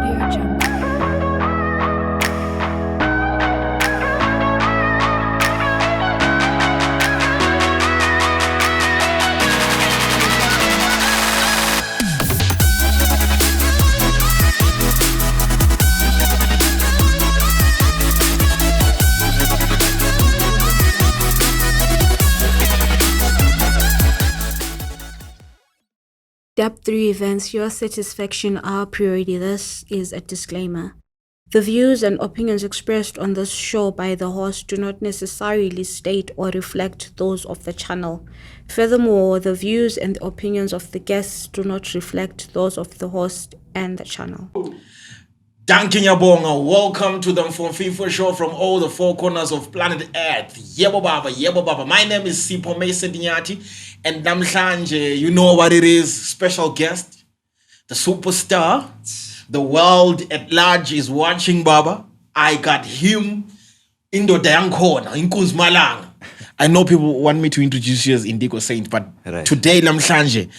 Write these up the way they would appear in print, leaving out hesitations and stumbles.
Audio Jungle. Step 3 events, your satisfaction, our priority. This is a disclaimer. The views and opinions expressed on this show by the host do not necessarily state or reflect those of the channel. Furthermore, the views and the opinions of the guests do not reflect those of the host and the channel. Danke Nyabonga, welcome to the Mfumfifo show from all the four corners of planet Earth. Yebo Baba. My name is Sipho Mason Dinyati, and namhlanje, you know what it is, special guest, the superstar. The world at large is watching Baba. I got him in the damn corner, in Kuzmalang. I know people want me to introduce you as Indigo Saint, but today, namhlanje,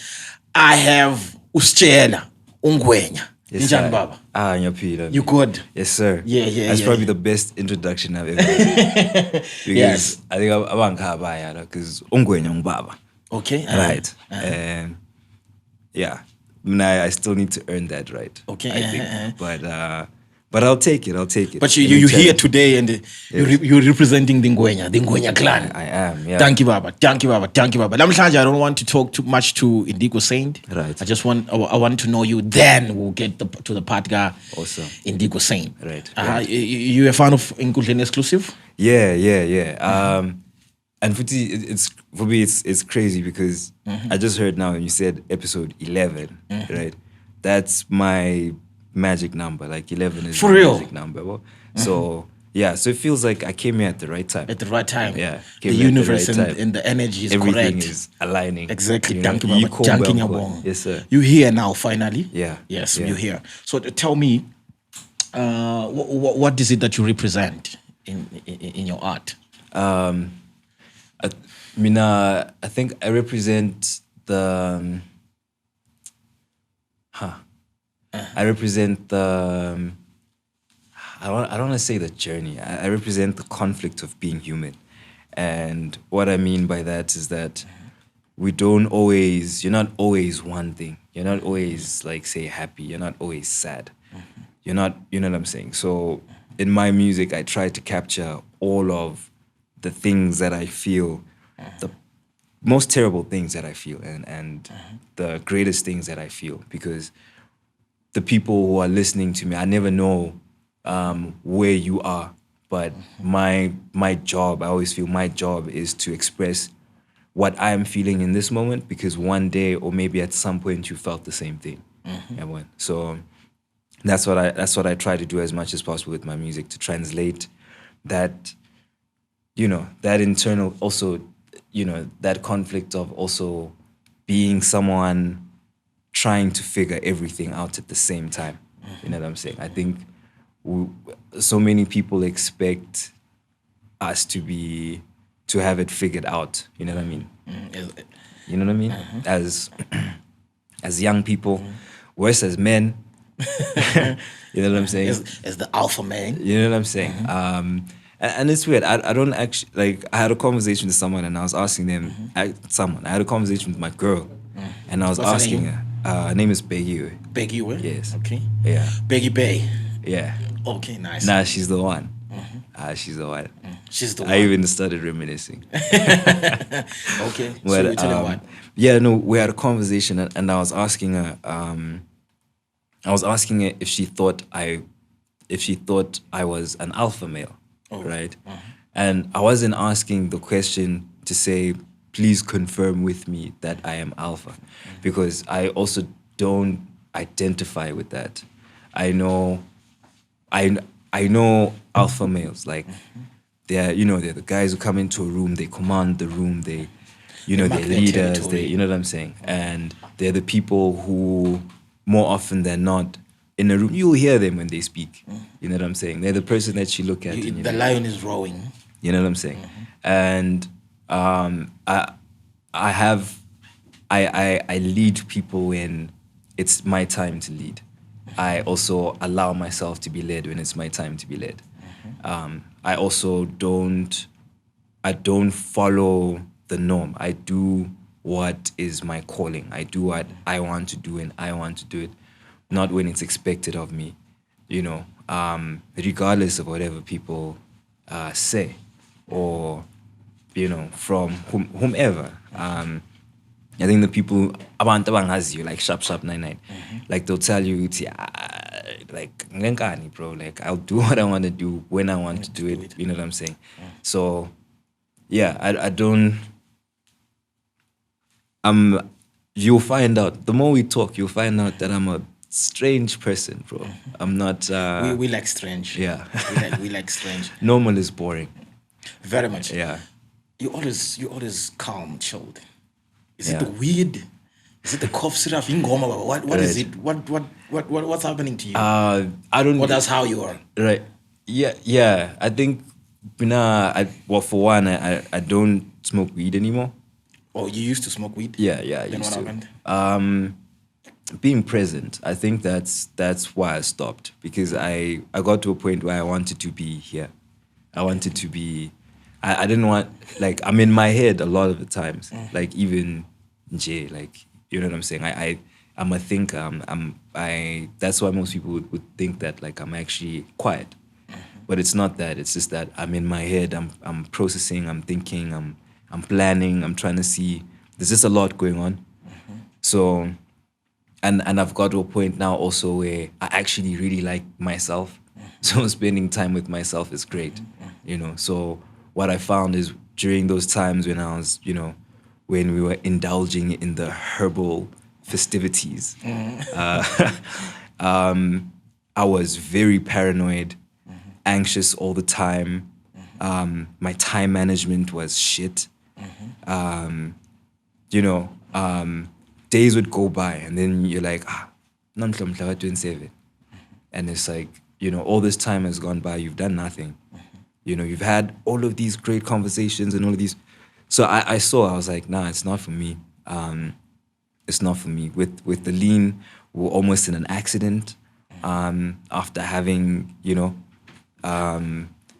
I have Uschela Ungwenya. Yes, sir. Baba. You good? Yes, sir. Yeah. That's probably the best introduction I've ever heard. Because yes. I think I'm because Ungwenya Baba. Okay. Right. And yeah. I still need to earn that right. Okay. I think. But I'll take it. But you're here today and you're representing the Ngwenya clan. I am, yeah. Thank you, Baba. Namhlanje, I don't want to talk too much to Indigo Saint. Right. I want to know you, then we'll get to the part guy. Awesome. Indigo Saint. Right. You a fan of Enkundleni exclusive? Yeah. And for me, it's crazy because I just heard now you said episode 11, right? That's my magic number. Like 11 is for my real magic number. So yeah, so it feels like I came here at the right time. At the right time. Yeah. The universe and the energy is everything correct. is aligning. Exactly. You know? Thank you, Baba. Yes, sir. You're here now, finally. Yeah. Yes, you're here. So tell me, what is it that you represent in your art? I think I represent the. I represent the. I don't want to say the journey. I represent the conflict of being human, and what I mean by that is that you're not always one thing. You're not always like say happy. You're not always sad. You know what I'm saying? So in my music, I try to capture all of the things that I feel, the most terrible things that I feel, and the greatest things that I feel, because the people who are listening to me, I never know where you are, but my job, I always feel my job is to express what I am feeling in this moment, because one day or maybe at some point you felt the same thing. So that's what I try to do as much as possible with my music, to translate that, that internal also, that conflict of also being someone trying to figure everything out at the same time. You know what I'm saying? I think so many people expect us to have it figured out. You know what I mean? You know what I mean? As young people, worse as men. You know what I'm saying? As the alpha man. You know what I'm saying? And it's weird. I don't actually, I had a conversation with someone and I was asking them, I had a conversation with my girl and I was asking her, her name is Beggy. Beggy, yes. Okay. Yeah. Beggy Bay. Yeah. Okay, nice. Nah, she's the one. She's the one. She's the one. I even started reminiscing. Okay. But, so you tell her what? Yeah, no, we had a conversation and I was asking her, if she thought I was an alpha male, right? And I wasn't asking the question to say, please confirm with me that I am alpha, because I also don't identify with that. I know alpha males, like they're the guys who come into a room, they command the room, they're leaders, you know what I'm saying? And they're the people who, more often than not, in a room, you'll hear them when they speak. You know what I'm saying? They're the person that you look at. The lion is roaring. You know what I'm saying? And I lead people when it's my time to lead. I also allow myself to be led when it's my time to be led. I also don't follow the norm. I do what is my calling. I do what I want to do, and I want to do it, not when it's expected of me, regardless of whatever people say, or from whomever. I think the people abantu abangaziyo, like sharp 99, like they'll tell you it's like ngengani, bro, like I'll do what I want to do when I want to do it. You know what I'm saying? So yeah, I don't. You'll find out the more we talk, you'll find out that I'm a strange person, bro. I'm not. We like strange. Yeah. we like strange. Normal is boring. Very much. Yeah. You always calm, chilled. Is Yeah. it the weed? Is it the cough syrup? What is it? What's happening to you? I don't. Or that's how you are. Right. Yeah. I think, well, for one, I don't smoke weed anymore. Oh, you used to smoke weed? Yeah. I Then used what to. happened? Being present, I think that's why I stopped, because I got to a point where I wanted to be here. I wanted to be. I didn't want, like, I'm in my head a lot of the times. Like, even Jay, like, you know what I'm saying? I'm a thinker. That's why most people would think that, like, I'm actually quiet. But it's not that. It's just that I'm in my head. I'm processing. I'm thinking. I'm planning. I'm trying to see. There's just a lot going on. So, and I've got to a point now also where I actually really like myself. So spending time with myself is great. So what I found is during those times when I was, when we were indulging in the herbal festivities, I was very paranoid, anxious all the time. My time management was shit. Days would go by, and then you're like, namhla 27. And it's like, all this time has gone by, you've done nothing. You've had all of these great conversations and all of these. So I was like, nah, it's not for me. It's not for me. With the lean, we're almost in an accident. After having,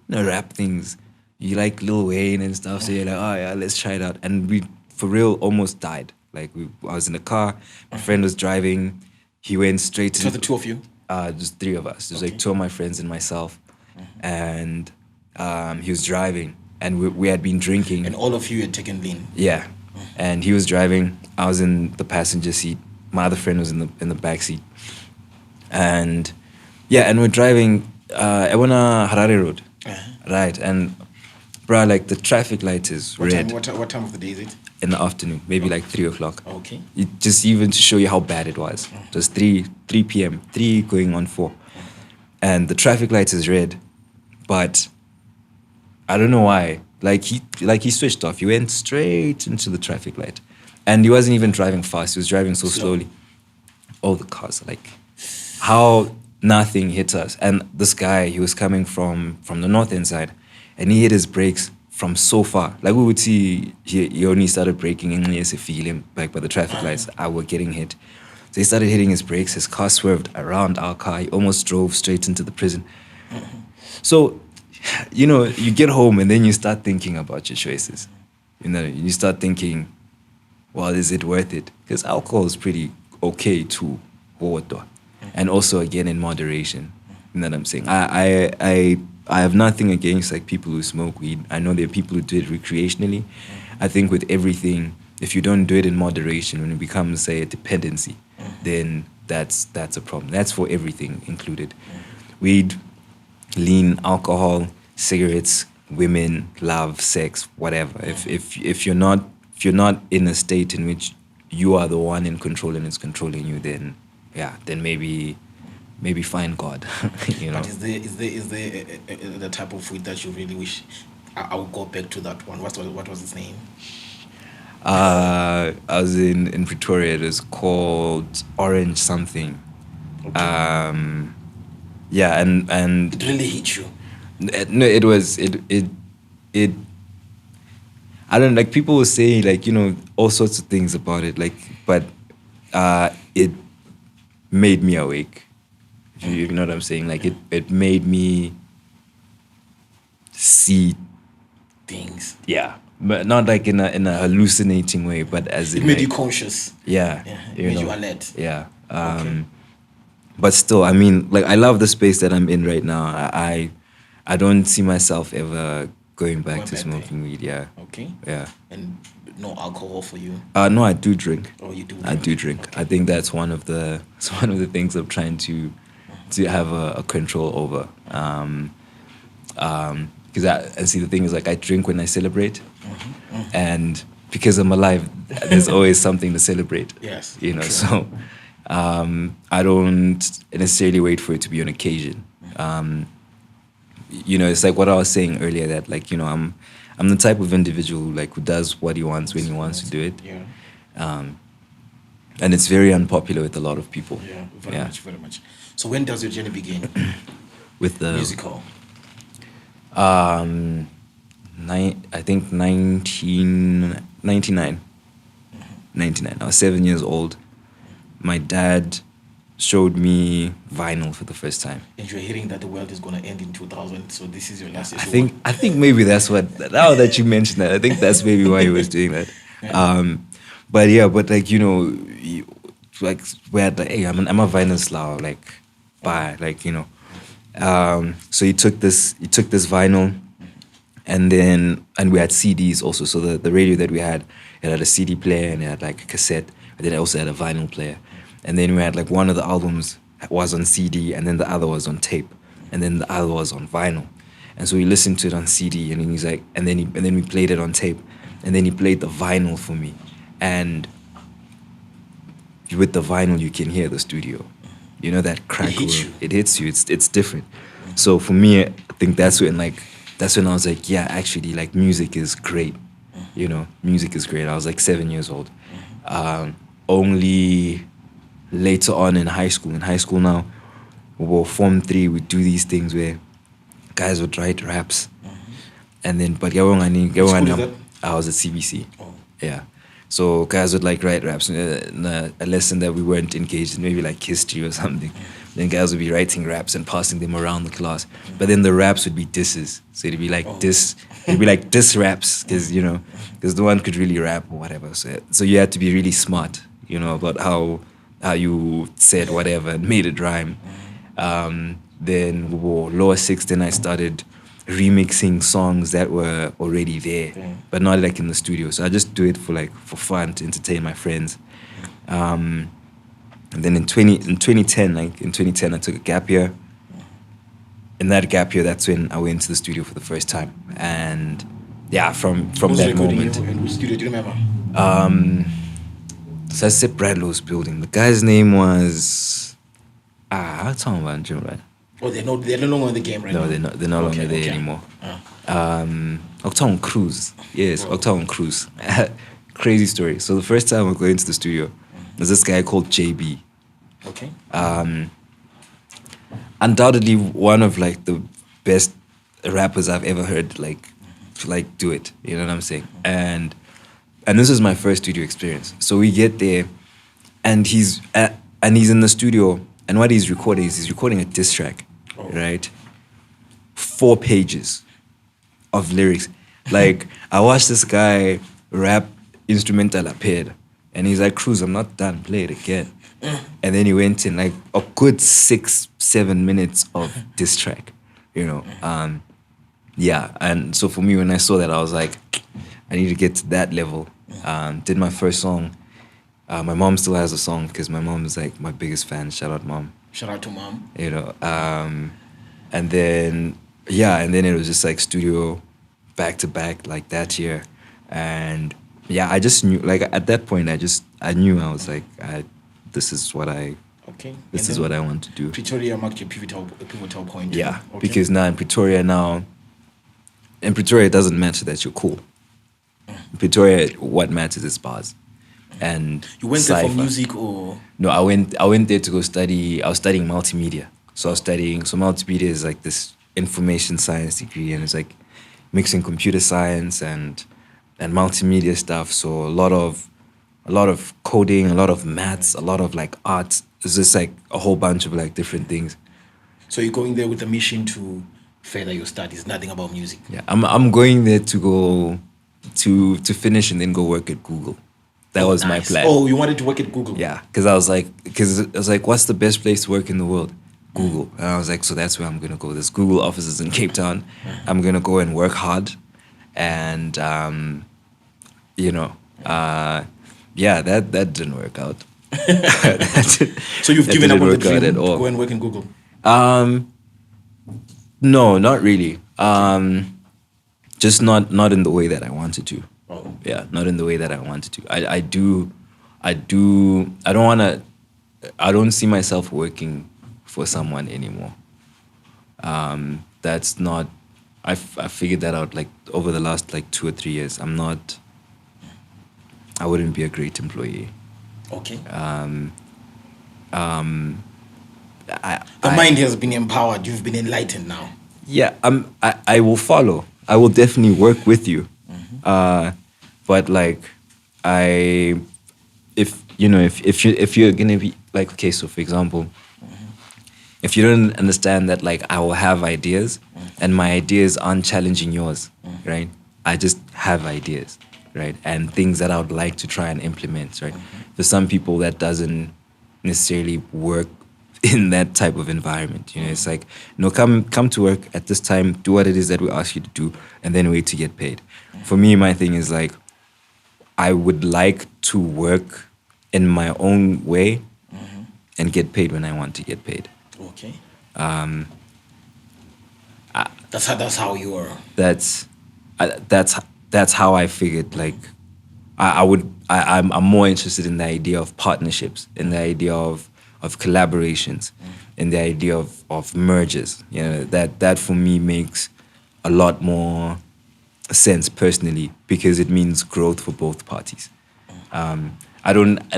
rap things. You like Lil Wayne and stuff, so you're like, oh yeah, let's try it out. And we, for real, almost died. Like, I was in the car, my friend was driving, he went straight to... So the two of you? Just three of us. There's like two of my friends and myself. And he was driving, and we had been drinking. And all of you had taken lean? Yeah. And he was driving, I was in the passenger seat, my other friend was in the back seat. And yeah, and we're driving Ewona Harare Road. Right, and bruh, like, the traffic light is red. What time of the day is it? In the afternoon, maybe like 3 o'clock. Okay. Just even to show you how bad it was. It was 3 p.m., 3 going on 4. And the traffic light is red, but I don't know why. Like he switched off. He went straight into the traffic light. And he wasn't even driving fast. He was driving so slowly. All the cars, like, how nothing hit us. And this guy, he was coming from the northern side, and he hit his brakes from so far. Like, we would see, he only started braking in as a feeling, like, by the traffic lights, I were getting hit. So he started hitting his brakes, his car swerved around our car, he almost drove straight into the prison. So, you get home and then you start thinking about your choices. You start thinking, well, is it worth it? Because alcohol is pretty okay too, and also, again, in moderation. You know what I'm saying? I have nothing against, like, people who smoke weed. I know there are people who do it recreationally. I think with everything, if you don't do it in moderation, when it becomes, say, a dependency, then that's a problem. That's for everything included. Weed, lean, alcohol, cigarettes, women, love, sex, whatever. If you're not in a state in which you are the one in control and it's controlling you, then maybe find God. But is there the type of weed that you really wish? I would go back to that one. What was its name? I was in Pretoria. It was called Orange something. Okay. Yeah, and It really hit you. No, it was it. I don't, like, people will say, like, all sorts of things about it, like, but it made me awake. You know what I'm saying? Like it made me see Things. yeah, but not like in a hallucinating way, but as It in made like, you conscious. yeah, It made you alert. yeah. Okay. But still, I mean, like I love the space that I'm in right now. I don't see myself ever going back Going to back smoking weed. Yeah, Okay. yeah. And no alcohol for you. No, I do drink. Oh, you do. I do drink. I think that's one of the it's one of the things I'm trying to have a control over. Because and see the thing is like I drink when I celebrate, and because I'm alive, there's always something to celebrate. Yes, you know. true. So I don't necessarily wait for it to be an occasion. You know, it's like what I was saying earlier that like I'm the type of individual like who does what he wants when he wants to do it. Yeah. And it's very unpopular with a lot of people. Yeah. Very much. Very much. So when does your journey begin? With the Musical. I think 1999. 99. I was 7 years old. My dad showed me vinyl for the first time. And you're hearing that the world is gonna end in 2000, so this is your last issue. I think maybe that's what. Now that you mentioned that, I think that's maybe why he was doing that. But like like we had like, hey, I'm a vinyl slow, like buy, like so he took this vinyl, and we had CDs also. So the radio that we had, it had a CD player and it had like a cassette, and then it also had a vinyl player, and then we had like one of the albums was on CD and then the other was on tape, and then the other was on vinyl, and so we listened to it on CD, and then he's like, and then we played it on tape, and then he played the vinyl for me, and with the vinyl you can hear the studio, that crackle. It hits you. It's different. So for me, I think that's when I was like, yeah, actually, like music is great. Music is great. I was like 7 years old. Only later on in high school. In high school now, we were Form 3. We do these things where guys would write raps, and then but I was at CBC. Oh. Yeah. So guys would like write raps, a lesson that we weren't engaged in, maybe like history or something. Then guys would be writing raps and passing them around the class. But then the raps would be disses. So it'd be like diss raps, because the one could really rap or whatever. So you had to be really smart, about how you said whatever and made it rhyme. Then we were lower sixth, then I started remixing songs that were already there, but not like in the studio. So I just do it for fun, to entertain my friends. And then in 2010, I took a gap year. In that gap year, that's when I went to the studio for the first time. And yeah, from that moment. In which studio do you remember? So I said Bradlow's building. The guy's name was I'm talking about Jim, right? Oh, they're no longer in the game right now. No, they're no longer there anymore. Octagon Cruz. Yes, Octagon Cruz. Crazy story. So the first time I go into the studio, there's this guy called JB. Okay. Undoubtedly one of like the best rappers I've ever heard to do it. You know what I'm saying? And this was my first studio experience. So we get there, and he's in the studio, and what he's recording is a diss track. Right? 4 pages of lyrics. Like, I watched this guy rap instrumental appeared, and he's like, Cruz, I'm not done, play it again. And then he went in like a good 6-7 minutes of diss track, yeah. And so for me, when I saw that, I was like, I need to get to that level. Did my first song. My mom still has a song, because my mom is like my biggest fan. Shout out, Mom. Shout out to Mom. And then it was just like studio back to back like that year. And yeah, I just knew, like at that point, I knew I was like, this is what I want to do. Pretoria marked your pivotal point. Yeah, okay. Because now in Pretoria, it doesn't matter that you're cool. In Pretoria, what matters is bars. And you went there for music, or? No, I went there to go study. I was studying multimedia. So multimedia is like this information science degree, and it's like mixing computer science and multimedia stuff. So a lot of coding, a lot of maths, a lot of like art. It's just like a whole bunch of like different things. So you're going there with a mission to further your studies, nothing about music. Yeah, I'm going there to go to finish and then go work at Google. That was my Nice. plan. Oh, you wanted to work at Google? Yeah, because I was like, what's the best place to work in the world? Google. And I was like, so that's where I'm gonna go. There's Google offices in Cape Town. I'm gonna go and work hard, and yeah, that didn't work out. So you've That given up didn't on the work out dream at to all. go and work in Google? No, not really. Just not in the way that I wanted to. Oh. Yeah, not in the way that I wanted to. I don't see myself working for someone anymore. That's not. I figured that out like over the last like 2 or 3 years. I wouldn't be a great employee. Okay. The The mind has been empowered. You've been enlightened now. Yeah, I will follow. I will definitely work with you. But like, if you're gonna be like, okay, so for example, if you don't understand that like I will have ideas and my ideas aren't challenging yours, right? I just have ideas, right? And things that I would like to try and implement, right? For some people that doesn't necessarily work in that type of environment. You know, it's like, no, come to work at this time, do what it is that we ask you to do, and then wait to get paid. For me, my thing is like, I would like to work in my own way and get paid when I want to get paid. Okay. That's how you are. That's how I figured. Like, I'm more interested in the idea of partnerships, in the idea of collaborations, in the idea of mergers. You know, that for me makes a lot more sense personally, because it means growth for both parties. And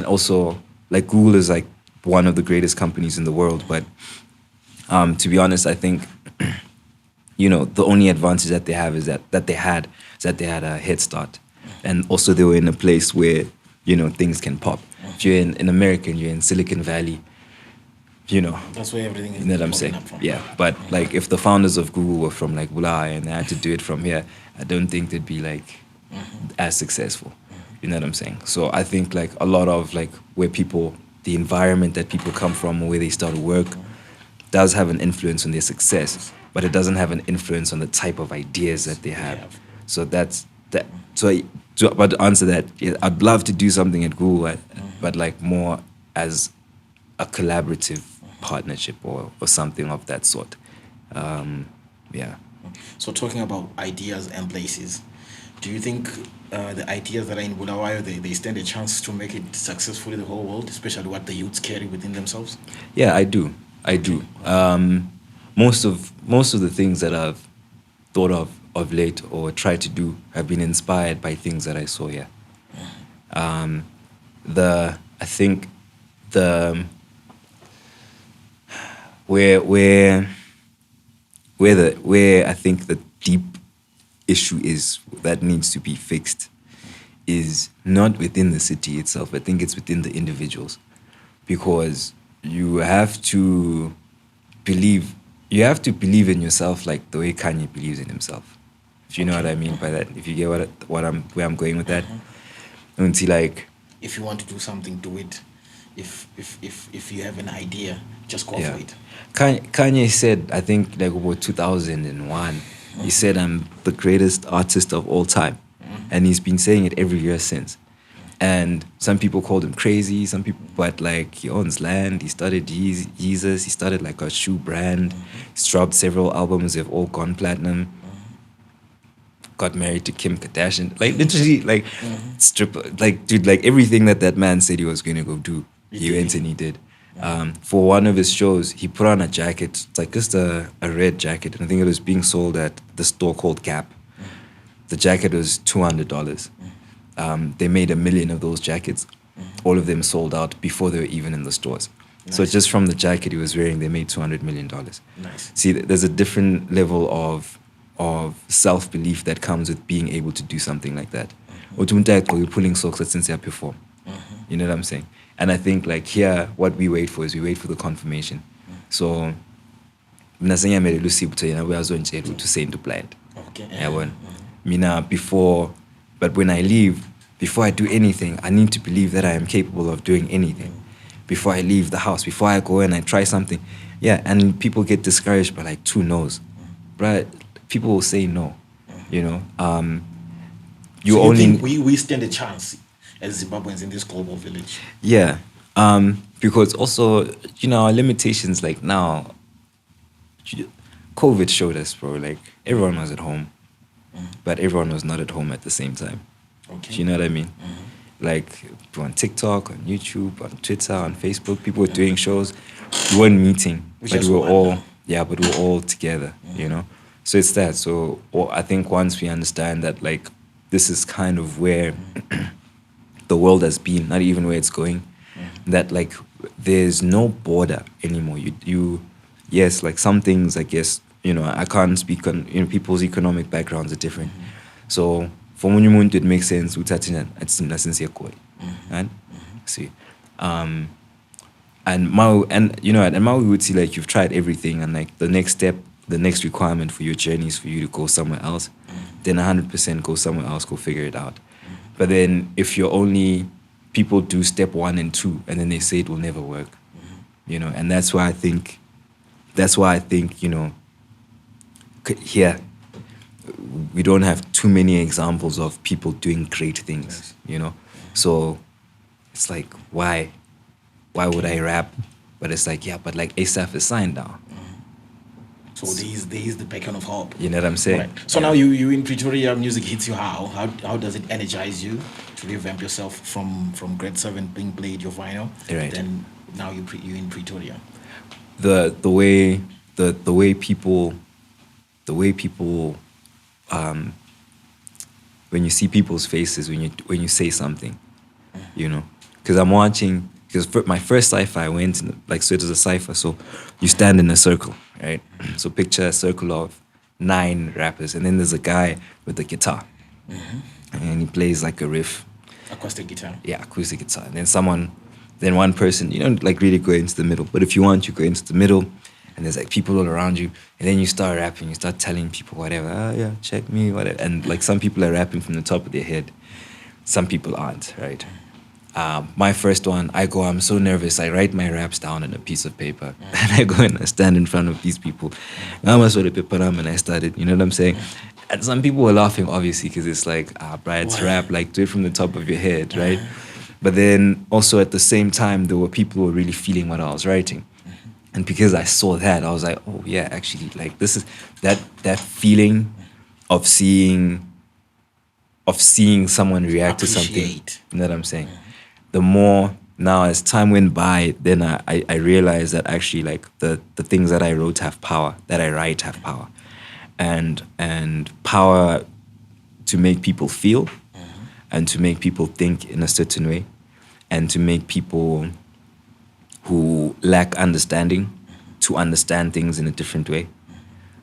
also, like, Google is like one of the greatest companies in the world, but to be honest, I think you know, the only advantage that they have is that they had a head start, and also they were in a place where, you know, things can pop. If you're in America and you're in Silicon Valley, you know, that's where everything is. You know what I'm saying? Yeah, but like if the founders of Google were from like Bulai and they had to do it from here, I don't think they'd be like as successful. You know what I'm saying? So I think like a lot of like where people, the environment that people come from or where they start work does have an influence on their success, but it doesn't have an influence on the type of ideas that they have. So that's that. But to answer that, yeah, I'd love to do something at Google, but like more as a collaborative partnership or something of that sort. Yeah. So talking about ideas and places, do you think the ideas that are in Bulawayo, they stand a chance to make it successful in the whole world, especially what the youths carry within themselves? Yeah, I do. Most of the things that I've thought of late or tried to do have been inspired by things that I saw here. I think where I think the deep issue is that needs to be fixed is not within the city itself. I think it's within the individuals, because you have to believe in yourself like the way Kanye believes in himself. If you know what I mean by that, if you get where I'm going with that, until like, if you want to do something, do it. If you have an idea, just go for it. Kanye said, I think like about 2001, he said, I'm the greatest artist of all time. And he's been saying it every year since. And some people called him crazy, but like he owns land, he started Jesus, he started like a shoe brand, he's dropped several albums, they've all gone platinum. Got married to Kim Kardashian, like literally, like like dude, like everything that man said he was going to go do, he went and he did. For one of his shows, he put on a jacket. It's like just a red jacket, and I think it was being sold at the store called Gap. The jacket was $200. They made 1 million of those jackets. All of them sold out before they were even in the stores. Nice. So just from the jacket he was wearing, they made $200 million. Nice. See, there's a different level of self-belief that comes with being able to do something like that. Or you're pulling socks since you perform. You know what I'm saying? And I think like here, what we wait for is we wait for the confirmation. So mina sengiyamelela uSipho yena uyazongitshela ukuthi uSaint blind. Okay. Yabona. Mina but when I leave, before I do anything, I need to believe that I am capable of doing anything. Before I leave the house, before I go and I try something. Yeah, and people get discouraged by like 2 no's. But people will say no, you know. You think we stand a chance as Zimbabweans in this global village? Yeah, because also, you know, our limitations like now, COVID showed us, bro, like everyone was at home, but everyone was not at home at the same time. Okay. Do you know what I mean? Like on TikTok, on YouTube, on Twitter, on Facebook, people were doing shows. We weren't meeting, but we were all together, you know? So it's that. So I think once we understand that, like, this is kind of where the world has been, not even where it's going, that, like, there's no border anymore. Yes, like some things, I guess, you know, I can't speak on, you know, people's economic backgrounds are different. So for Munyumuntu, it makes sense. It's sincere, right? See, and Maui would see, like, you've tried everything, and like the next step, the next requirement for your journey is for you to go somewhere else. Then 100% go somewhere else, go figure it out. But then if you're only, people do step 1 and 2, and then they say it will never work, you know, and that's why I think, you know, here, we don't have too many examples of people doing great things, you know? So it's like, why would I rap? But it's like, yeah, but like ASAP is signed now. So there is the beacon of hope. You know what I'm saying? Right. So now you in Pretoria, music hits you how does it energize you to revamp yourself from grade 7 being played your vinyl? Right. Then now you in Pretoria. The way people when you see people's faces when you say something, you know, because I'm watching, because my first cipher I went in, like, so it was a cipher, so you stand in a circle, right? So picture a circle of 9 rappers, and then there's a guy with a guitar, and he plays like a riff, acoustic guitar. Yeah, acoustic guitar. And then one person, you don't like really go into the middle, but if you want, you go into the middle, and there's like people all around you, and then you start rapping, you start telling people whatever, yeah, check me, whatever. And like some people are rapping from the top of their head, some people aren't, right? My first one, I'm so nervous, I write my raps down on a piece of paper, and I go and I stand in front of these people. And I started, you know what I'm saying? And some people were laughing, obviously, because it's like, bruh, it's rap, like, do it from the top of your head, right? But then also at the same time, there were people who were really feeling what I was writing. And because I saw that, I was like, oh yeah, actually, like, this is that feeling of seeing someone react to something. You know what I'm saying? The more now, as time went by, then I realized that actually, like, the things that I wrote have power, that I write have power, and power to make people feel, and to make people think in a certain way, and to make people who lack understanding to understand things in a different way.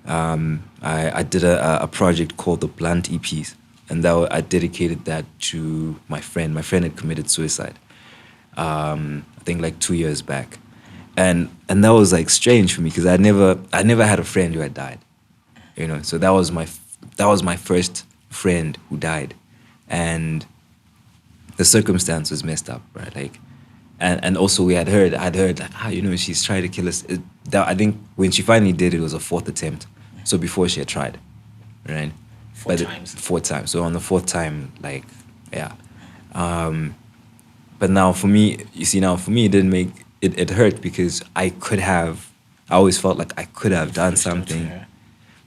I did a project called the Blunt EPs, and I dedicated that to my friend. My friend had committed suicide, I think like 2 years back, and that was like strange for me because I never had a friend who had died, you know. So that was my first friend who died, and the circumstance was messed up, right? Like, and also I'd heard like, you know, she's trying to kill us. I think when she finally did, it was a 4th attempt. So before she had tried, right? 4 times. 4 times. So on the 4th time, like, yeah. But now for me, you see, it didn't make it hurt because I always felt like I could have done something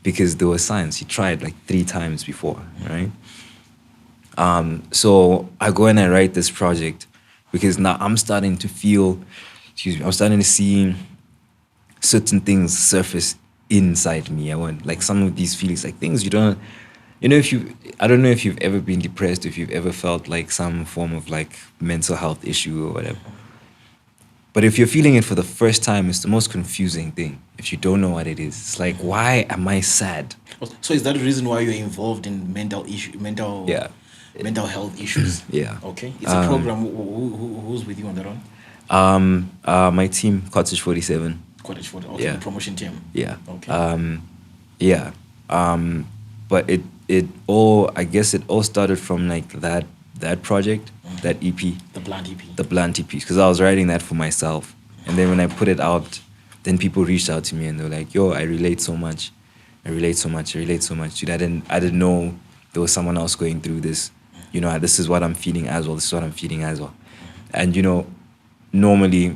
because there was signs. She tried like 3 times before, right? So I go and I write this project because now I'm starting to see certain things surface inside me. Like some of these feelings, like things you don't, you know, I don't know if you've ever been depressed, if you've ever felt like some form of like mental health issue or whatever. But if you're feeling it for the first time, it's the most confusing thing. If you don't know what it is, it's like, why am I sad? So is that the reason why you're involved in mental health issues? Yeah. Okay. It's a program. Who's with you on that one? My team, Cottage 47. Cottage 40. Okay, Yeah. promotion team. Yeah. Okay. Yeah. But it all, I guess it all started from like that project, that EP, The Blunt EP. the Blunt EP, because I was writing that for myself, and then when I put it out, then people reached out to me and they were like, "Yo, I relate so much, I relate so much, I relate so much." Dude, I didn't know there was someone else going through this. You know, this is what I'm feeling as well. This is what I'm feeling as well. And you know, normally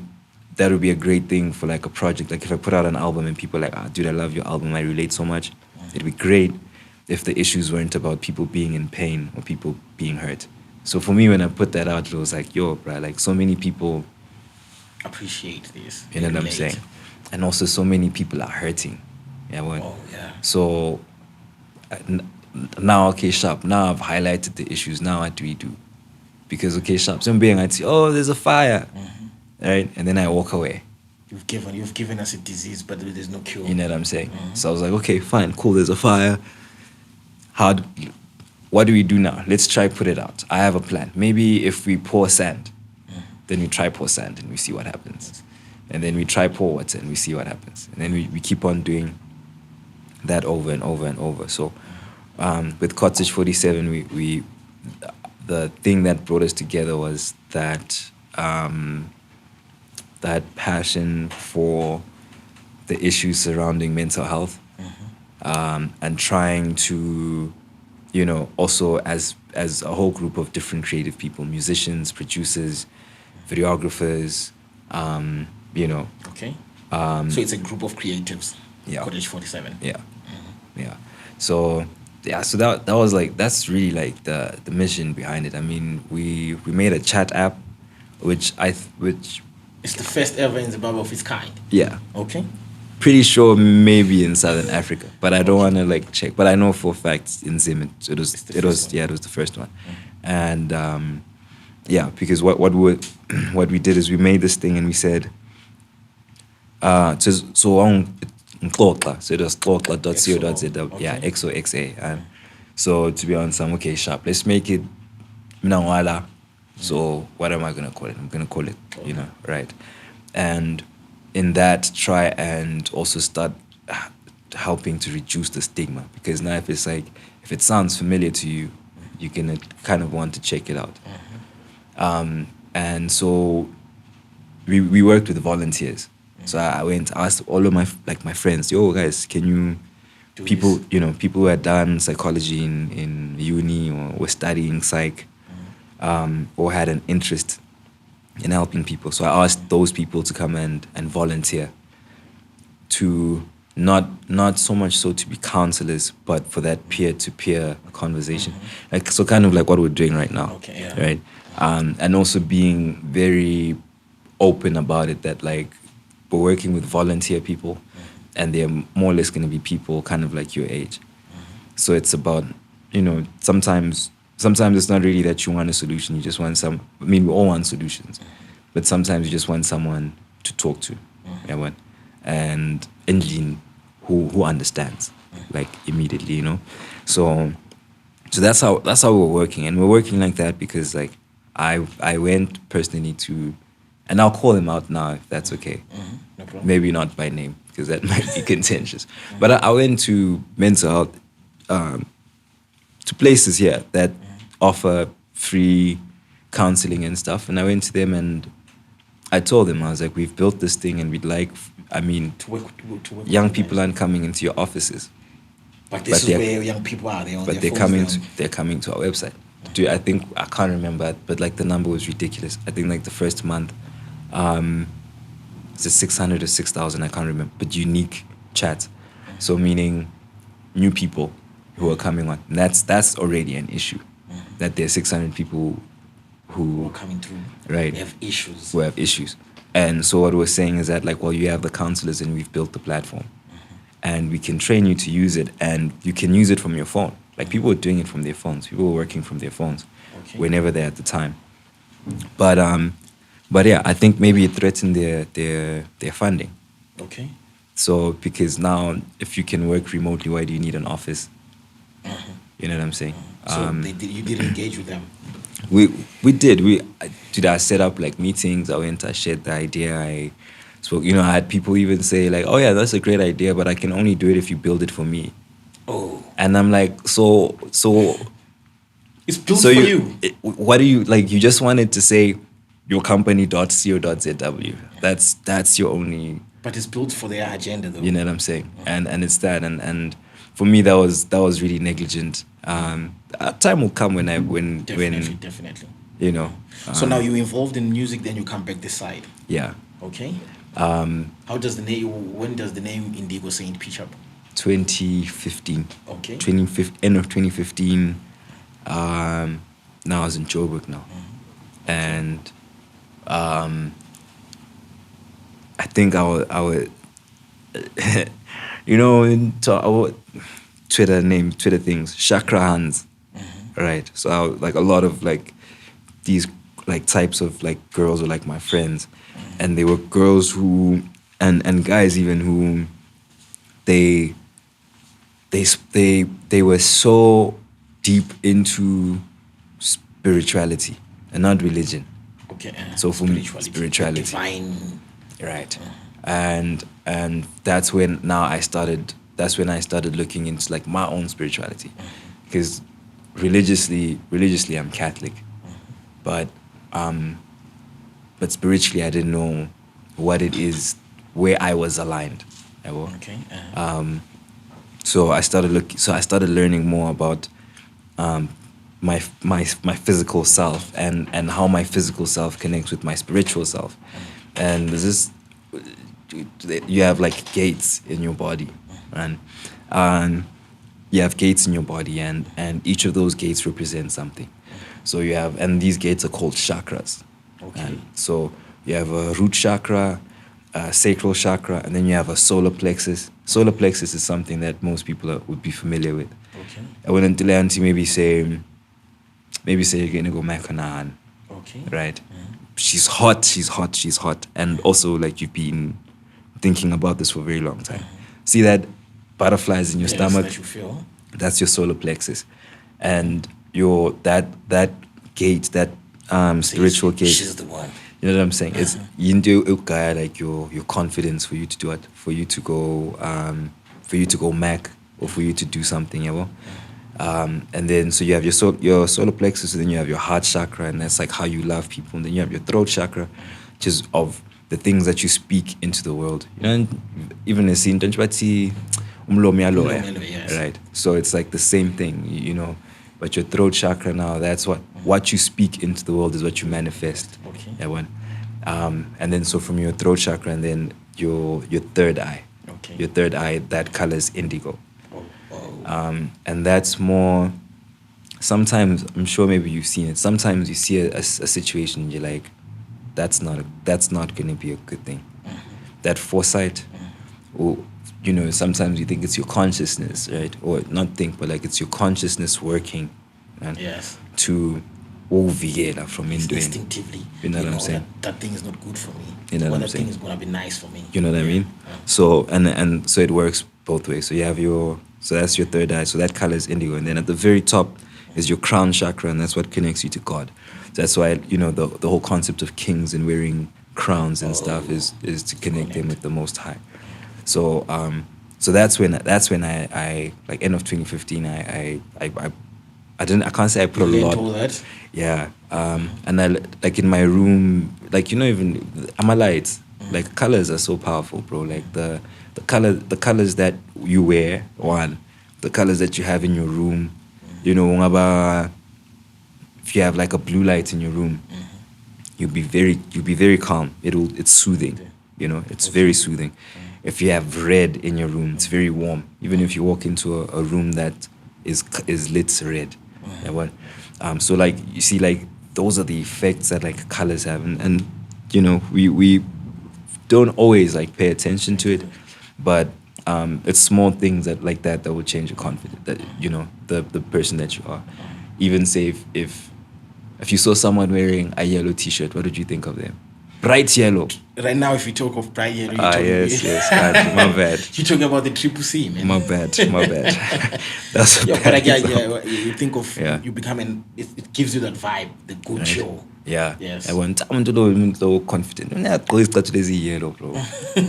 that would be a great thing for like a project. Like if I put out an album and people are like, "Ah, dude, I love your album. I relate so much." It'd be great if the issues weren't about people being in pain or people being hurt. So for me, when I put that out, it was like, yo, bro, like so many people, Appreciate this. you know They what I'm relate. saying? And also so many people are hurting. Yeah, well, Oh, yeah. so now, okay, sharp. Now I've highlighted the issues. Now what do we do? Because, okay, sharp. Some being, I'd say, oh, there's a fire. Right? And then I walk away. You've given us a disease, but there's no cure. You know what I'm saying? So I was like, okay, fine, cool, there's a fire. What do we do now? Let's try put it out. I have a plan. Maybe if we pour sand, then we try pour sand and we see what happens. And then we try pour water and we see what happens. And then we keep on doing that over and over and over. So with Cottage 47, we the thing that brought us together was that that passion for the issues surrounding mental health, and trying to, you know, also as a whole group of different creative people, musicians, producers, videographers, you know. Okay. So it's a group of creatives. Yeah. Cottage 47. Yeah. Yeah. So yeah, so that was like, that's really like the mission behind it. I mean, we made a chat app, which It's the first ever in Zimbabwe of its kind. yeah, Okay. pretty sure maybe in Southern Africa, but I don't want to like check. But I know for a fact in Zim it was the first one. it was the first one, and yeah, because what we did is we made this thing and we said, so on Xhoxa, so it was xhoxa.co.za, yeah, Okay. XOXA, and so to be honest, I'm okay, sharp. Let's make it Mnawala. So what am I gonna call it? I'm gonna call it, you know, right? And in that, try and also start helping to reduce the stigma, because now if it sounds familiar to you, you're gonna kind of want to check it out. And so we worked with volunteers. So I went, asked all of my friends, yo guys, can you Do people this. you know, people who had done psychology in uni or were studying psych, or had an interest in helping people. So I asked those people to come and volunteer to not so much so to be counselors, but for that peer-to-peer conversation. Like, so kind of like what we're doing right now. Okay, yeah. Right? And also being very open about it, that like we're working with volunteer people and they're more or less going to be people kind of like your age. So it's about, you know, sometimes it's not really that you want a solution, you just want we all want solutions, but sometimes you just want someone to talk to, yeah, what? And engine who understands, like immediately, you know. So that's how we're working, and we're working like that because like I went personally to, and I'll call him out now if that's okay. No problem. Maybe not by name because that might be contentious. But I went to mental health, to places here that offer free counseling and stuff, and I went to them and I told them, I was like, we've built this thing and we'd like, I mean, To work young with people aren't coming into your offices, But this but is they're- where young people are. They're on but their they're phones, coming to our website. Dude, I think, I can't remember, but like the number was ridiculous. I think like the first month, is it 600 or 6,000? I can't remember, but unique chats. So meaning new people who are coming on. And that's already an issue. That there's 600 people who who are coming through. Right. They have issues. who have issues. And so what we're saying is that like, well, you have the counselors and we've built the platform. And we can train you to use it, and you can use it from your phone. Like people are doing it from their phones. People are working from their phones Okay. whenever they're at the time. But yeah, I think maybe it threatened their funding. Okay. So because now if you can work remotely, why do you need an office? You know what I'm saying? So you did engage with them. We did. I set up like meetings. I shared the idea. I So, you know, I had people even say like, oh yeah, that's a great idea, but I can only do it if you build it for me. Oh, And I'm like, so it's built so for you, you. what do you like? You just wanted to say your company.co.zw. That's your only. But it's built for their agenda, though. You know what I'm saying? And it's that, and for me that was really negligent. Time will come when Definitely. you know. So now you're involved in music, then you come back this side. Yeah. Okay. How does the name? When does the name Indigo Saint pitch up? 2015. Okay. End of 2015. Now I was in Joburg now, and I think I would you know, our Twitter things, Chakra Hands, right? So I would, like a lot of like these like types of like girls were like my friends, and they were girls who and guys even who they were so deep into spirituality and not religion. Okay. So for me, spirituality. Divine. Right. And that's when I started looking into like my own spirituality. Because religiously I'm Catholic. But spiritually I didn't know what it is, where I was aligned. Okay. So I started learning more about my physical self and how my physical self connects with my spiritual self. And there's this, you have like gates in your body, and you have gates in your body, and each of those gates represent something. So you have, and these gates are called chakras. Okay. And so you have a root chakra, a sacral chakra, and then you have a solar plexus. Solar plexus is something that most people would be familiar with. Okay. I wouldn't maybe say you're gonna go Makanan. Okay. Right? She's hot. And also like you've been thinking about this for a very long time. See that butterflies in your stomach? That you feel. That's your solar plexus. And your that gate, that spiritual gate. She's the one. You know what I'm saying? It's you like your confidence for you to do it, for you to go Mac, or for you to do something, you know? And then so you have your solar plexus, and then you have your heart chakra, and that's like how you love people. And then you have your throat chakra, which is of the things that you speak into the world. You know, and even as in Yes. right? So it's like the same thing, you know. But your throat chakra now, that's what you speak into the world is what you manifest. Okay. Yeah, one. And then so from your throat chakra, and then your third eye. Okay. Your third eye, that color is indigo. Oh. And that's more, sometimes, I'm sure maybe you've seen it, sometimes you see a situation and you're like, that's not going to be a good thing. That foresight, or, you know, sometimes you think it's your consciousness, right? Or not think, but like it's your consciousness working, man, Yes. to uvikela from doing. Instinctively. You know what I'm saying? That thing is not good for me. You know what I'm that saying? thing is going to be nice for me. You know what I mean? So and so it works both ways. So you have so that's your third eye. So that color is indigo, and then at the very top is your crown chakra, and that's what connects you to God. That's why, you know, the whole concept of kings and wearing crowns and stuff is to connect them with the Most High. So so that's when I like end of 2015 I can't say I put a lot. All that. Yeah. And I like in my room, like, you know, even my lights, like colors are so powerful, bro. Like the colors that you wear, the colors that you have in your room, you know, if you have like a blue light in your room, you'll be very calm. It's soothing, you know, it's very soothing. If you have red in your room, it's very warm. Even if you walk into a room that is lit red. Yeah, what? So like you see, like those are the effects that like colors have, and you know, we don't always like pay attention to it, but it's small things that will change your confidence, that, you know, the person that you are. Even say if you saw someone wearing a yellow t-shirt, what would you think of them? Bright yellow. Right now, if you talk of bright yellow, yes, God, my bad. You're talking about the triple C, man. My bad. That's a Yeah, bad but example. you think of, you become it gives you that vibe, the good show. Yeah. Yes. I want I'm so confident. Yeah, close touch this yellow, bro.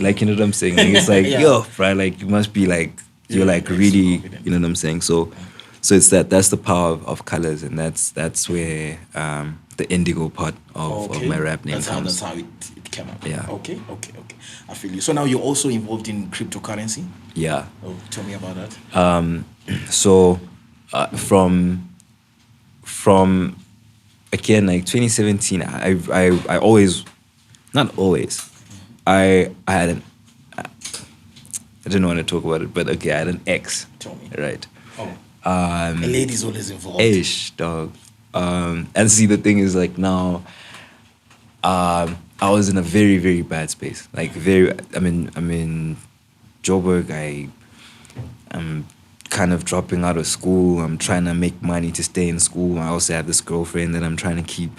Like, you know what I'm saying? Like, it's like, Yeah. yo, bro, like, you must be like, you're Yeah, like extra really, confident. you know what I'm saying? So it's that's the power of colors, and that's where the indigo part of my rap name That's comes. how it came up. Yeah. Okay. I feel you. So now you're also involved in cryptocurrency. Yeah. Oh, tell me about that. So from again, like 2017, I always, not always, I had an, I didn't want to talk about it, but okay, I had an ex. Tell me. Right. Oh. A lady's always involved. Ish, dog. And see, the thing is, like, now, I was in a very, very bad space. Like, I'm in Joburg. I'm kind of dropping out of school. I'm trying to make money to stay in school. I also have this girlfriend that I'm trying to keep.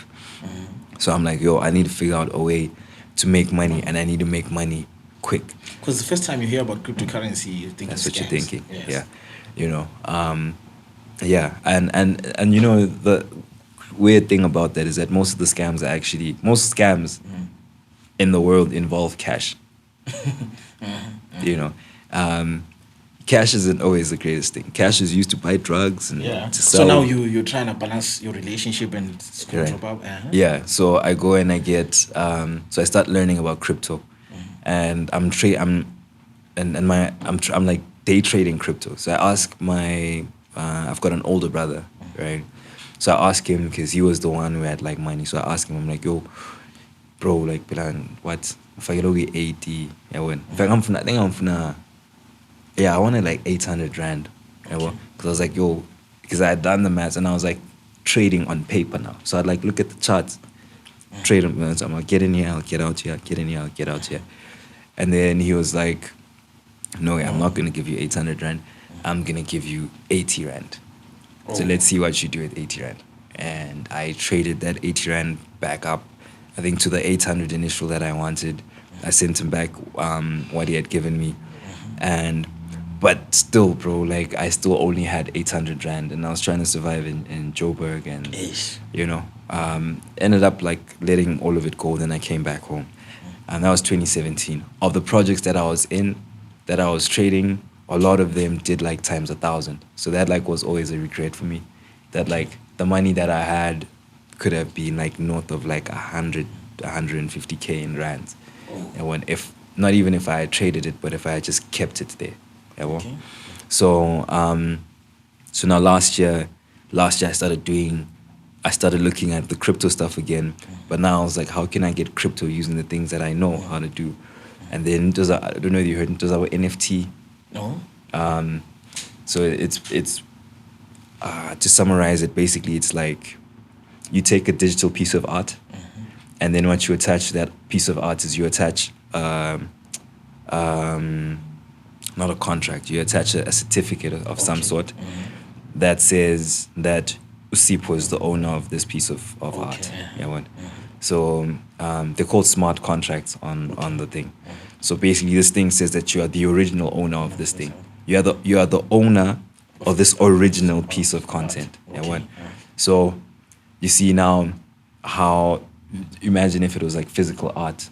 So I'm like, yo, I need to figure out a way to make money, and I need to make money quick. Because the first time you hear about cryptocurrency, you think That's it's what scams. you're thinking. Yes. Yeah. You know, yeah. And you know, the weird thing about that is that most scams in the world involve cash. You know, cash isn't always the greatest thing. Cash is used to buy drugs and Yeah. to sell. So now you're trying to balance your relationship and school Right. drop out. Yeah, so I go and I get so I start learning about crypto, and I'm like day trading crypto. So I ask my I've got an older brother, right? So I ask him because he was the one who had like money. So I ask him, I'm like, yo, bro, like, what if I get over 80? I went. In fact, I wanted like 800 rand. Because I was like, yo, because I had done the maths and I was like trading on paper now. So I'd like look at the charts, trade them. So I'm like, get in here, I'll get out here, get in here, I'll get out here. And then he was like, no way, I'm not going to give you 800 rand. I'm going to give you 80 rand. So let's see what you do with 80 rand. And I traded that 80 rand back up, I think, to the 800 initial that I wanted. I sent him back what he had given me. But still, bro, like, I still only had 800 rand, and I was trying to survive in Joburg, and, you know, ended up, like, letting all of it go. Then I came back home. And that was 2017. Of the projects that I was in, that I was trading, a lot of them did, like, times 1,000. So that, like, was always a regret for me. That, like, the money that I had could have been, like, north of, like, 100, 150K in rands. And when, if, not even if I had traded it, but if I had just kept it there. Okay. So so now last year I started looking at the crypto stuff again, but now I was like, how can I get crypto using the things that I know how to do? And then I don't know if you heard, does our NFT? No. So it's to summarize it, basically it's like you take a digital piece of art, and then what you attach to that piece of art is you attach not a contract, you attach a certificate of some sort that says that Usip was the owner of this piece of art. Yeah, what? So they're called smart contracts on the thing. So basically this thing says that you are the original owner of this thing. You are the owner of this original piece of content. Yeah, what? So you see now how, imagine if it was like physical art,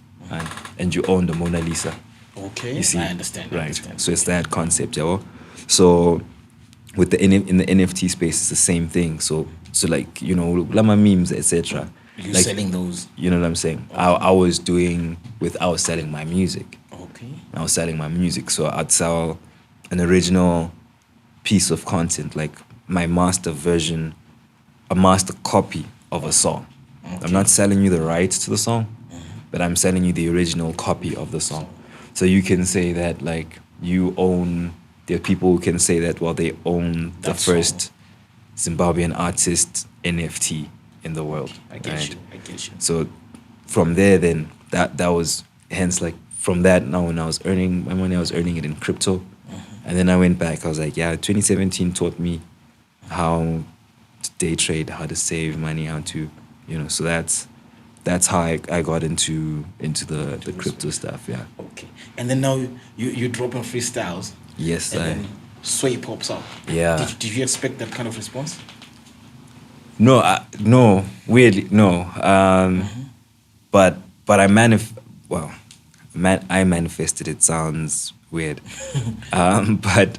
and you own the Mona Lisa. Okay, you see, I understand. Right. I understand. So it's that concept, yeah. So with in the NFT space, it's the same thing. So like, you know, Lama memes, etc. You like, selling those? You know what I'm saying? Okay. I was selling my music. Okay. I was selling my music, so I'd sell an original piece of content, like my master version, a master copy of a song. Okay. I'm not selling you the rights to the song, but I'm selling you the original copy of the song. So you can say that, like, you own, there are people who can say that, well, they own the first Zimbabwean artist NFT in the world. I get you. So from there, then, that was, hence, like, from that, now when I was earning my money, I was earning it in crypto. And then I went back, I was like, yeah, 2017 taught me how to day trade, how to save money, how to, you know, so that's how I got into the crypto stuff, yeah. Okay. And then now you dropping freestyles. Yes, and then Sway pops up. Yeah. Did you expect that kind of response? No, weirdly, no. But I manifested. It sounds weird, but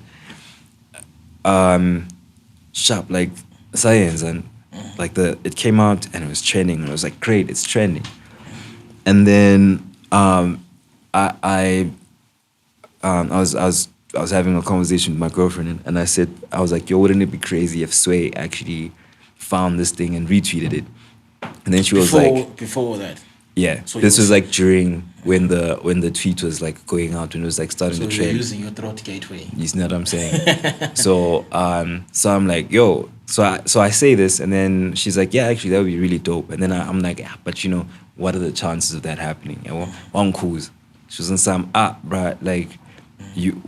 sharp like science and like it came out and it was trending and I was like, great, it's trending. And then I was having a conversation with my girlfriend and I was like, yo, wouldn't it be crazy if Sway actually found this thing and retweeted it? And then she was before that. yeah, So this you was were- like during when the tweet was like going out, when it was like starting So to you're trend. using your throat gateway. You know what I'm saying? so I'm like, yo, so I say this, and then she's like, yeah, actually that would be really dope. And then I'm like, yeah, but you know, what are the chances of that happening? And on cruise, she was on some bruh, like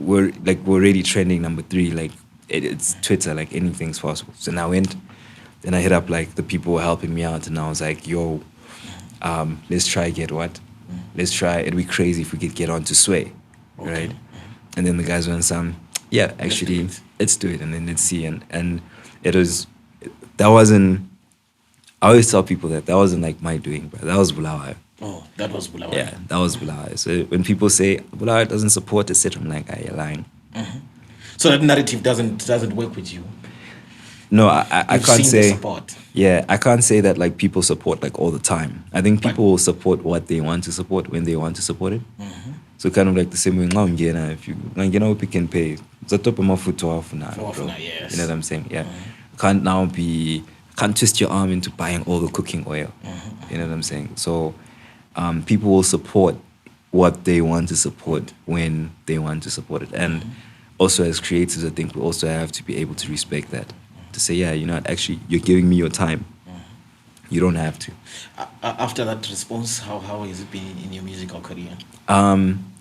we're already trending number 3, like it's Twitter, like anything's possible. So now then I hit up like the people who were helping me out, and I was like, yo, let's try get what? Let's try. It'd be crazy if we could get onto Sway, right? And then the guys went some, yeah, actually, let's do it, and then let's see. And it was, that wasn't. I always tell people that wasn't like my doing, but that was Bulawayo. Oh, that was Bulawayo. Yeah, that was Bulawayo. So when people say Bulawayo doesn't support etc., I'm like, you're lying. So that narrative doesn't work with you. No, I You've can't seen the say. support. Yeah, I can't say that like people support like all the time. I think people will support what they want to support when they want to support it. So kind of like the same way now, if you Pick and Pay, it's a top of my foot off now. Yes. You know what I'm saying? Yeah, can't twist your arm into buying all the cooking oil. You know what I'm saying? So people will support what they want to support when they want to support it. And also as creators, I think we also have to be able to respect that. To say, yeah, you know what, actually, you're giving me your time. You don't have to. After that response, how has it been in your musical career?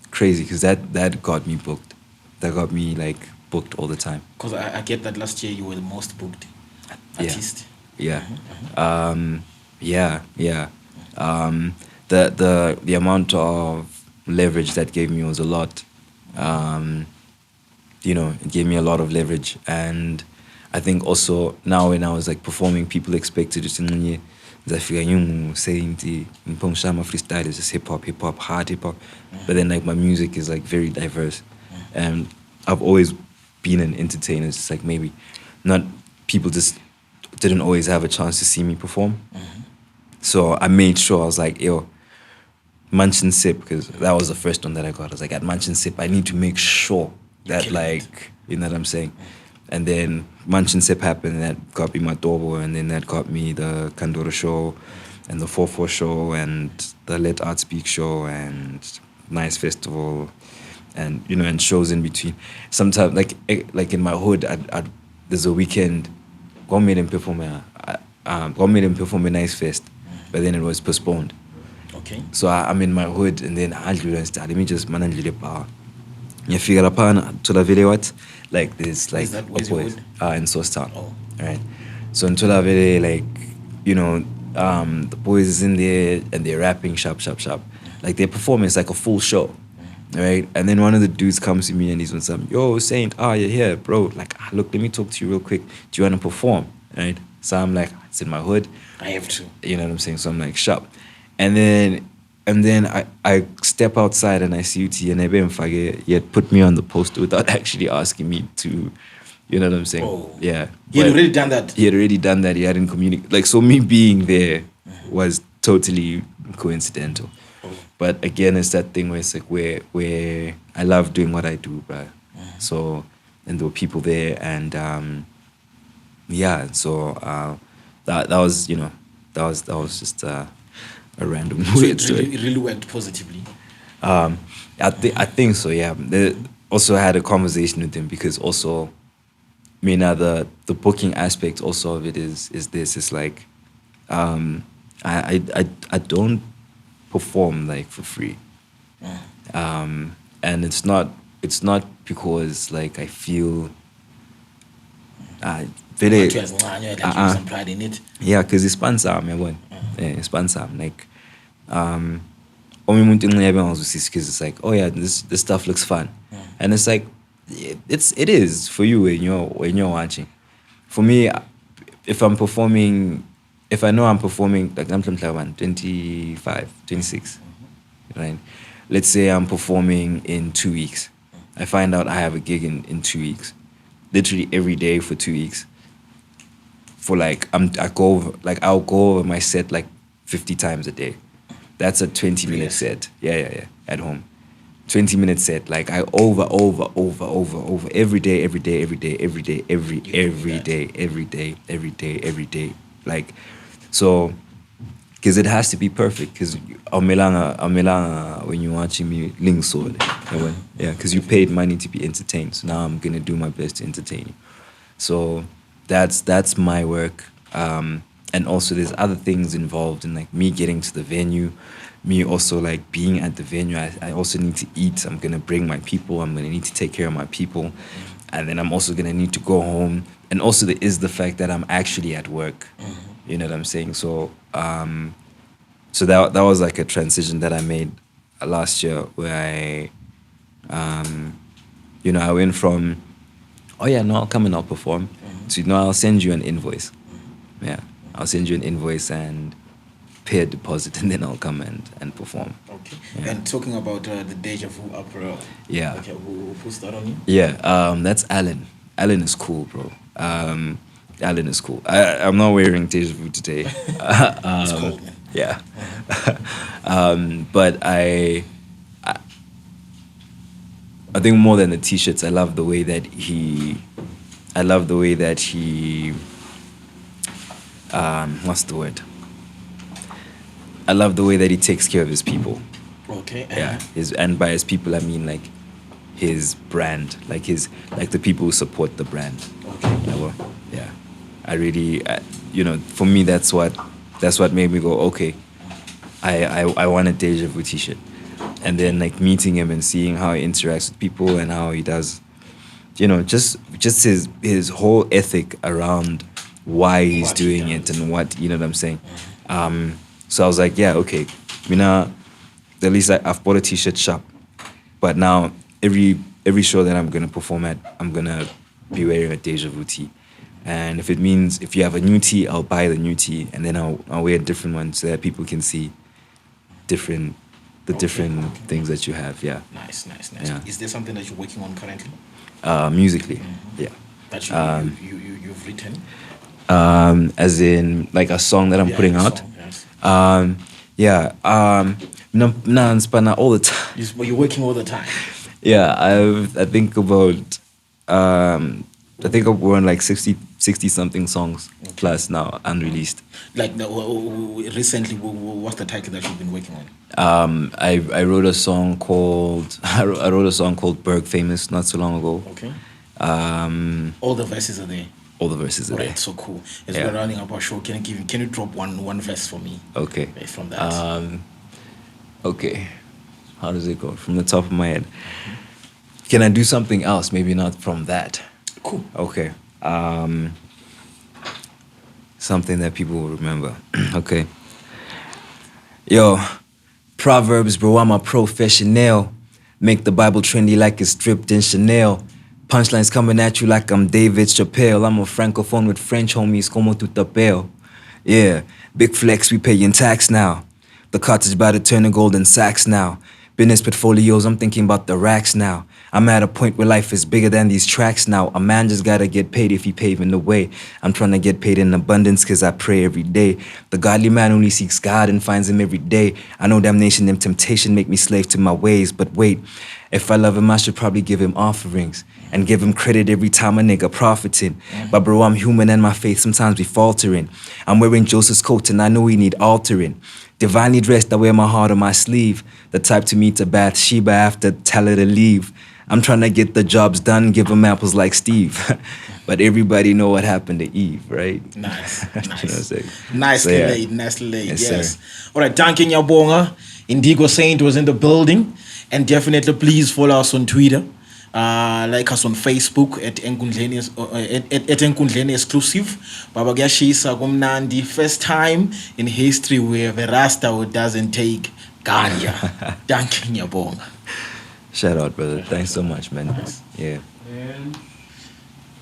Crazy, because that got me booked. That got me like booked all the time. Because I get that last year you were the most booked artist. Yeah. The amount of leverage that gave me was a lot. It gave me a lot of leverage. And I think also now when I was like performing, people expected it in saying the freestyle is just hip hop, hard hip hop. But then like my music is like very diverse. And I've always been an entertainer. It's just like maybe not people just didn't always have a chance to see me perform. So I made sure I was like, yo, Munch and Sip, because that was the first one that I got. I was like, at Munch and Sip, I need to make sure that like, you know what I'm saying? And then Munch and Sip happened, and that got me my Matobo, and then that got me the Kandoro show, and the 4/4 show, and the Let Art Speak show, and Nice Festival, and and shows in between. Sometimes, like in my hood, there's a weekend. God made him perform a Nice Fest, but then it was postponed. Okay. So I'm in my hood, and then let me just manage power. You figure upon to the video what? Like there's like a boys in Sourcetown. Oh. Right. So in Tolavele, like, the boys is in there and they're rapping sharp. Like their performance like a full show. Right? And then one of the dudes comes to me and he's on some, yo, Saint, you're here, bro. Like, look, let me talk to you real quick. Do you want to perform? Right? So I'm like, it's in my hood. I have to. You know what I'm saying? So I'm like, sharp. And then I step outside and I see UT and he had put me on the poster without actually asking me to, you know what I'm saying? Oh. Yeah. He had already done that. He had already done that. He hadn't communicated. Like, so me being there was totally coincidental. Oh. But again, it's that thing where it's like where I love doing what I do, bro. So, and there were people there, and so that was that was just a random So weird it story. really worked positively. I think so. Yeah. Also had a conversation with him because also, I mean, the booking aspect also of it is this. It's like, I don't perform like for free, and it's not because like I feel. Very, You have some pride in it. yeah, because it's sponsor, it's sponsor. Like, because it's like, oh yeah, this stuff looks fun, and it's like, it is for you when you're watching. For me, if I'm performing, if I know I'm performing, like I'm 25, 26, right? Let's say I'm performing in 2 weeks. I find out I have a gig in 2 weeks. Literally every day for 2 weeks. For like, I'll go over my set like 50 times a day. That's a 20-minute set. Yeah, at home. 20-minute set. Like I over every day. Like, so, because it has to be perfect. Because amelanga when you're watching me ling sword. Yeah, because you paid money to be entertained. So now I'm gonna do my best to entertain you. So that's my work. And also there's other things involved in like me getting to the venue, me also like being at the venue. I also need to eat. I'm gonna bring my people. I'm gonna need to take care of my people, and then I'm also gonna need to go home. And also there is the fact that I'm actually at work. You know what I'm saying? So so that was like a transition that I made last year, where I went from, oh yeah, no, I'll come and I'll perform, to I'll send you an invoice. Yeah, I'll send you an invoice and pay a deposit, and then I'll come and perform. Okay. Yeah. And talking about the Deja Vu apparel. Yeah. Okay, who's that on you? Yeah, that's Alan. Alan is cool, bro. Alan is cool. I'm not wearing Deja Vu today. It's cold, man. Yeah. But I think more than the t-shirts, I love the way that he what's the word? I love the way that he takes care of his people. Okay. Yeah. And by his people I mean like his brand, like the people who support the brand. Okay. Yeah. I really, for me that's what made me go, okay, I want a Deja Vu t-shirt. And then like meeting him and seeing how he interacts with people and how he does, just his whole ethic around why he's doing it and what, you know what I'm saying? So I was like, yeah, okay, at least I've bought a t-shirt shop, but now every show that I'm gonna perform at, I'm gonna be wearing a Deja Vu tee. And if it means if you have a new tee, I'll buy the new tee, and then I'll wear a different one so that people can see different things that you have. Yeah. Nice. Yeah. Is there something that you're working on currently? Musically, yeah. That you've written? As in like a song that I'm putting out. Song, yes. Yeah. All the time. You're working all the time. Yeah, I think about we're on like 60 something songs plus now unreleased. Like recently, what's the title that you've been working on? I wrote a song called Berg Famous not so long ago. Okay. All the verses are there. All the verses are there. Right, so cool. As we're rounding up our show, can you drop one verse for me? Okay. From that. Okay. How does it go? From the top of my head. Can I do something else? Maybe not from that. Cool. Okay. Something that people will remember. Okay. Yo, Proverbs, bro, I'm a professional. Make the Bible trendy like it's dripped in Chanel. Punchlines coming at you like I'm David Chappelle. I'm a francophone with French homies, como tu t'appelles. Yeah, big flex, we paying tax now. The cottage about to turn to golden sacks now. Business portfolios, I'm thinking about the racks now. I'm at a point where life is bigger than these tracks now. A man just gotta get paid if he paving the way. I'm trying to get paid in abundance cause I pray every day. The godly man only seeks God and finds him every day. I know damnation and temptation make me slave to my ways. But wait, if I love him, I should probably give him offerings and give him credit every time a nigga profiting. But bro, I'm human and my faith sometimes be faltering. I'm wearing Joseph's coat and I know we need altering. Divinely dressed, I wear my heart on my sleeve. The type to meet a Bathsheba after tell her to leave. I'm trying to get the jobs done, give them apples like Steve. But everybody know what happened to Eve, right? Nice. You know what I'm saying? Nicely laid. Yes. All right, Danke Nyabonga. Indigo Saint was in the building. And definitely please follow us on Twitter. Like us on Facebook at Enkundleni exclusive. Baba Gashisa Gumnandi, first time in history where the Rasta doesn't take ganja. Danke Nyabonga. Shout out, brother. Thanks so much, man. Yeah. And